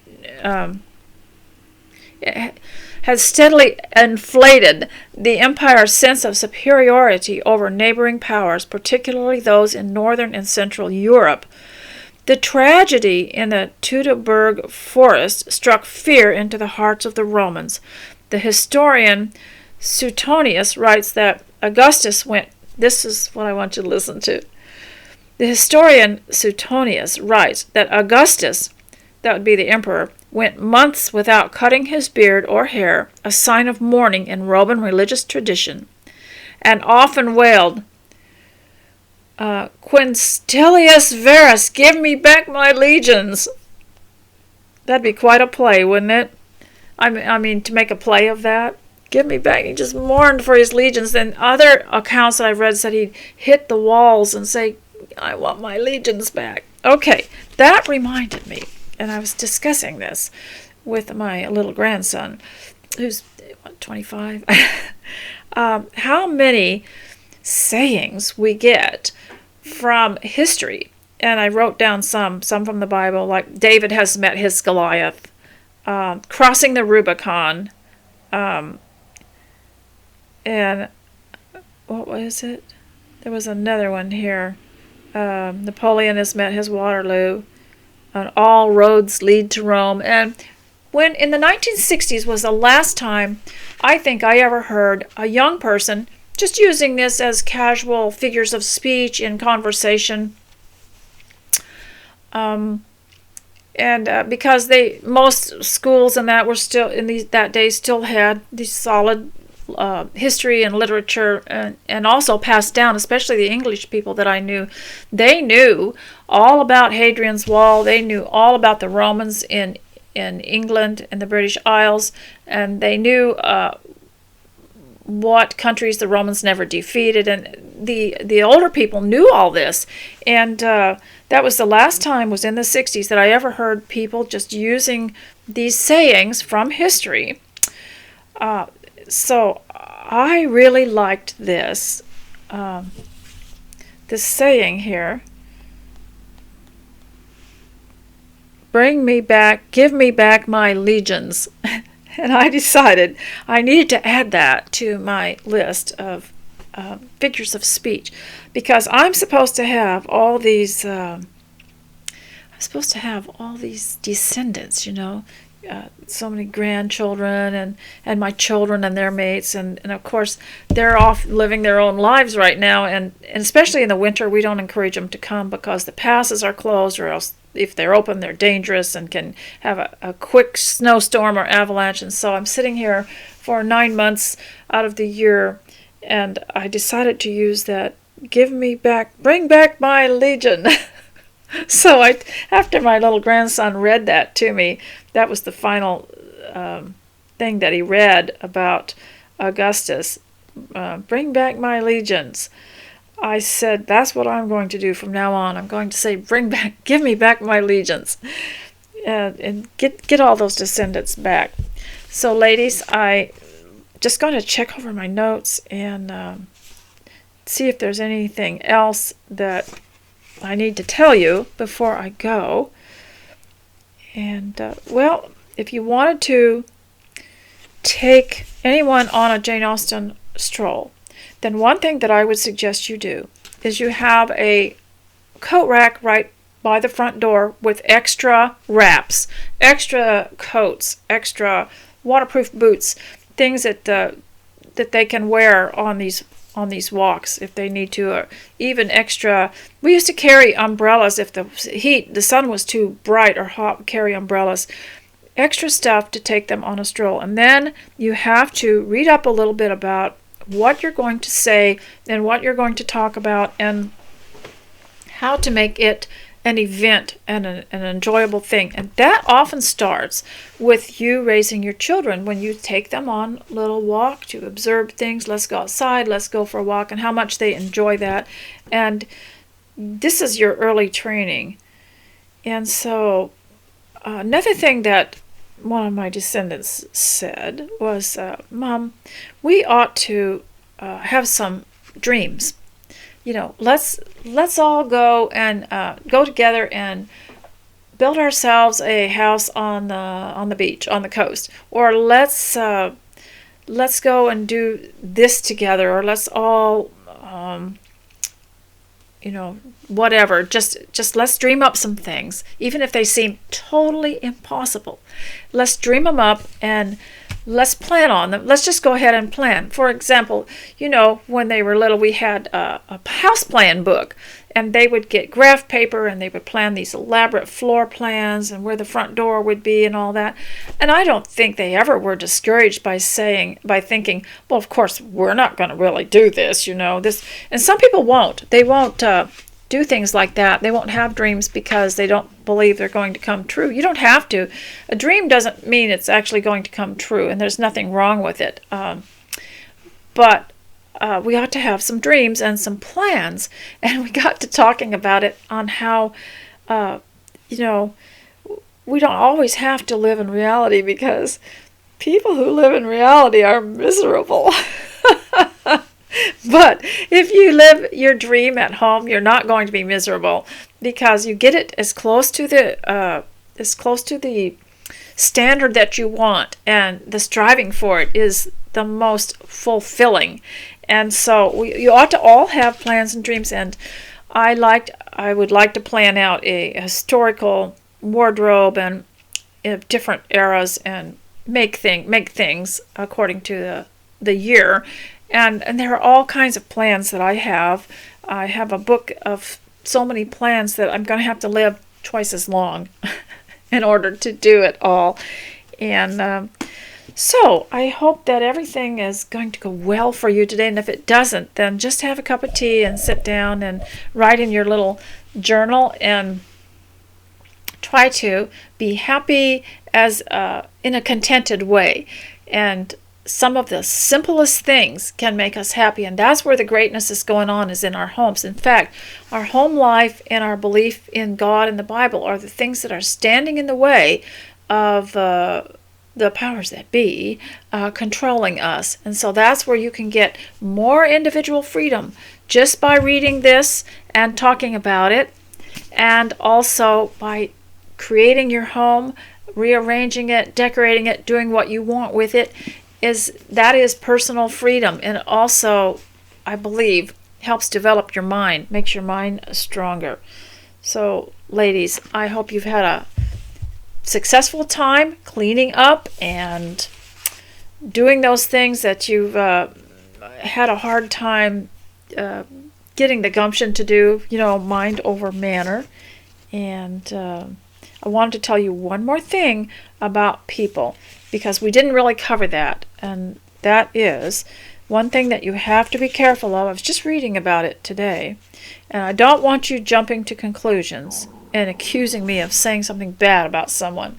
Had steadily inflated the empire's sense of superiority over neighboring powers, particularly those in northern and central Europe. The tragedy in the Teutoburg forest struck fear into the hearts of the Romans. The historian Suetonius writes that Augustus went... This is what I want you to listen to. The historian Suetonius writes that Augustus, that would be the emperor, went months without cutting his beard or hair, a sign of mourning in Roman religious tradition, and often wailed, Quintilius Varus, give me back my legions. That'd be quite a play, wouldn't it? I mean, to make a play of that. Give me back. He just mourned for his legions. And other accounts that I've read said he'd hit the walls and say, I want my legions back. Okay, that reminded me, and I was discussing this with my little grandson, who's, 25? How many sayings we get from history. And I wrote down some from the Bible, like David has met his Goliath, crossing the Rubicon, and what was it? There was another one here. Napoleon has met his Waterloo, and all roads lead to Rome. And when in the 1960s was the last time I think I ever heard a young person just using this as casual figures of speech in conversation. Because most schools and that were still in that day still had these solid history and literature, and also passed down, especially the English people that I knew. They knew all about Hadrian's Wall. They knew all about the Romans in England and the British Isles, and they knew what countries the Romans never defeated, and the older people knew all this. And that was the last time, was in the 60s, that I ever heard people just using these sayings from history. So I really liked this saying here. Bring me back, give me back my legions. And I decided I needed to add that to my list of figures of speech, because I'm supposed to have all these. Descendants, so many grandchildren and my children and their mates, and of course they're off living their own lives right now, and especially in the winter we don't encourage them to come because the passes are closed, or else if they're open they're dangerous and can have a quick snowstorm or avalanche. And so I'm sitting here for 9 months out of the year, and I decided to use that, bring back my legion. So after my little grandson read that to me, that was the final thing that he read about Augustus. Bring back my legions. I said, that's what I'm going to do from now on. I'm going to say, give me back my legions, and get all those descendants back. So, ladies, I just going to check over my notes and see if there's anything else that I need to tell you before I go. And, well, if you wanted to take anyone on a Jane Austen stroll, then one thing that I would suggest you do is you have a coat rack right by the front door with extra wraps, extra coats, extra waterproof boots, things that they can wear on these walks if they need to, or even extra. We used to carry umbrellas if the sun was too bright or hot. Carry umbrellas, extra stuff to take them on a stroll. And then you have to read up a little bit about what you're going to say and what you're going to talk about and how to make it an event and an enjoyable thing. And that often starts with you raising your children when you take them on a little walk to observe things. Let's go outside, let's go for a walk, and how much they enjoy that. And this is your early training. And so another thing that one of my descendants said was, Mom, we ought to have some dreams. Let's all go and go together and build ourselves a house on the beach, on the coast, or let's go and do this together, or let's all whatever. Just let's dream up some things, even if they seem totally impossible. Let's dream them up and let's plan on them. Let's just go ahead and plan. For example, when they were little, we had a house plan book, and they would get graph paper and they would plan these elaborate floor plans and where the front door would be and all that. And I don't think they ever were discouraged by thinking, well, of course, we're not going to really do this, this. And some people won't. They won't do things like that. They won't have dreams because they don't believe they're going to come true. You don't have to. A dream doesn't mean it's actually going to come true, and there's nothing wrong with it. But we ought to have some dreams and some plans. And we got to talking about it on how, we don't always have to live in reality, because people who live in reality are miserable. But if you live your dream at home, you're not going to be miserable, because you get it as close to the standard that you want, and the striving for it is the most fulfilling. And so you ought to all have plans and dreams. And I would like to plan out a historical wardrobe and different eras, and make things according to the year. And there are all kinds of plans that I have. I have a book of so many plans that I'm going to have to live twice as long in order to do it all. And so I hope that everything is going to go well for you today. And if it doesn't, then just have a cup of tea and sit down and write in your little journal and try to be happy as in a contented way. And some of the simplest things can make us happy, and that's where the greatness is going on, is in our homes. In fact, our home life and our belief in God and the Bible are the things that are standing in the way of the powers that be controlling us. And so that's where you can get more individual freedom just by reading this and talking about it, and also by creating your home, rearranging it, decorating it, doing what you want with it. That is personal freedom, and also, I believe, helps develop your mind, makes your mind stronger. So, ladies, I hope you've had a successful time cleaning up and doing those things that you've had a hard time getting the gumption to do, mind over manner. And I wanted to tell you one more thing about people, because we didn't really cover that, and that is one thing that you have to be careful of. I was just reading about it today, and I don't want you jumping to conclusions and accusing me of saying something bad about someone.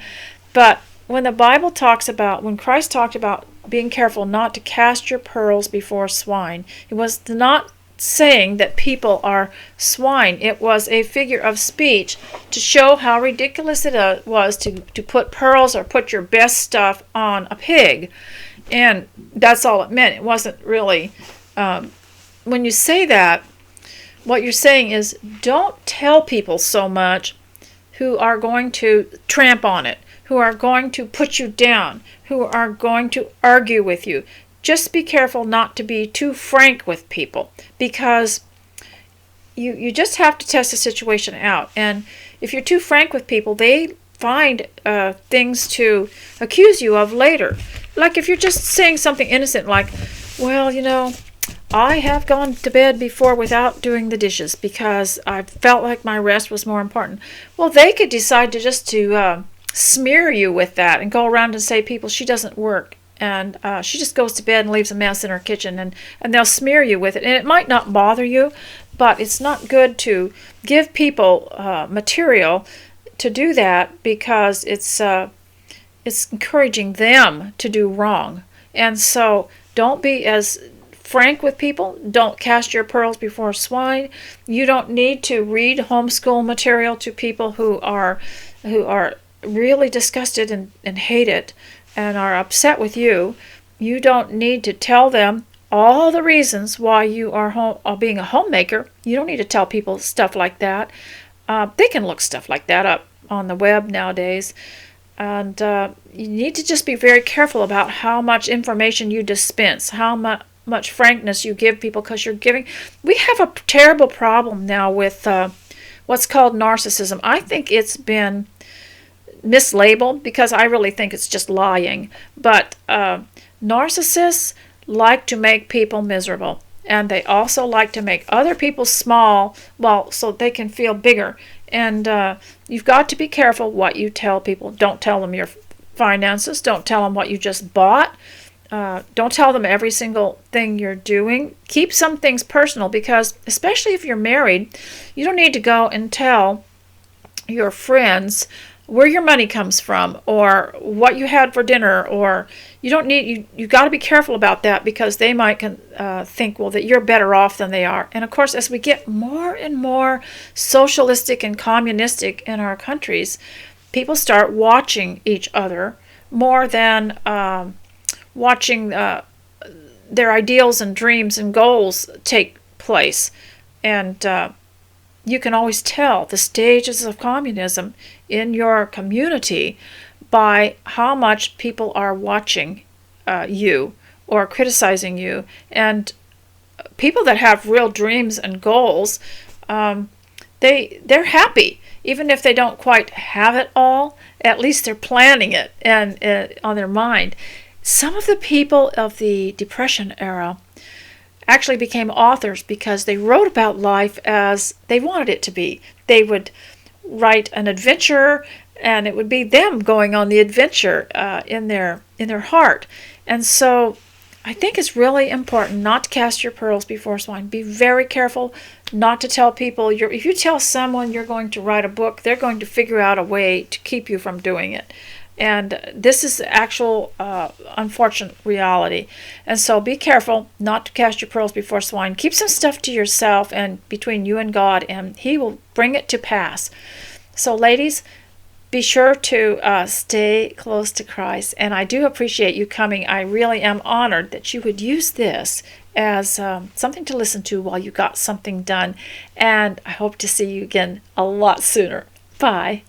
But when Christ talked about being careful not to cast your pearls before swine, it was not saying that people are swine. It was a figure of speech to show how ridiculous it was to put pearls or put your best stuff on a pig. And that's all it meant. It wasn't really, when you say that, what you're saying is, don't tell people so much who are going to tramp on it, who are going to put you down, who are going to argue with you. Just be careful not to be too frank with people, because you just have to test the situation out. And if you're too frank with people, they find things to accuse you of later. Like if you're just saying something innocent like, well, I have gone to bed before without doing the dishes because I felt like my rest was more important. Well, they could decide to smear you with that and go around and say, she doesn't work. And she just goes to bed and leaves a mess in her kitchen, and they'll smear you with it. And it might not bother you, but it's not good to give people material to do that, because it's encouraging them to do wrong. And so don't be as frank with people. Don't cast your pearls before swine. You don't need to read homeschool material to people who are really disgusted and hate it and are upset with you. You don't need to tell them all the reasons why you are being a homemaker. You don't need to tell people stuff like that. They can look stuff like that up on the web nowadays. And you need to just be very careful about how much information you dispense, how much frankness you give people, because you're giving. We have a terrible problem now with what's called narcissism. I think it's been mislabeled, because I really think it's just lying. But narcissists like to make people miserable, and they also like to make other people small, so they can feel bigger. And you've got to be careful what you tell people. Don't tell them your finances. Don't tell them what you just bought. Don't tell them every single thing you're doing. Keep some things personal, because especially if you're married, you don't need to go and tell your friends where your money comes from or what you had for dinner, or you don't need, you got to be careful about that, because they might think, that you're better off than they are. And of course, as we get more and more socialistic and communistic in our countries, people start watching each other more than watching their ideals and dreams and goals take place. And you can always tell the stages of communism in your community by how much people are watching you or criticizing you. And people that have real dreams and goals, they're happy. Even if they don't quite have it all, at least they're planning it and on their mind. Some of the people of the Depression era actually became authors because they wrote about life as they wanted it to be. They would write an adventure, and it would be them going on the adventure in their heart. And so I think it's really important not to cast your pearls before swine. Be very careful not to tell people. If you tell someone you're going to write a book, they're going to figure out a way to keep you from doing it. And this is the actual unfortunate reality. And so be careful not to cast your pearls before swine. Keep some stuff to yourself and between you and God, and He will bring it to pass. So ladies, be sure to stay close to Christ. And I do appreciate you coming. I really am honored that you would use this as something to listen to while you got something done. And I hope to see you again a lot sooner. Bye.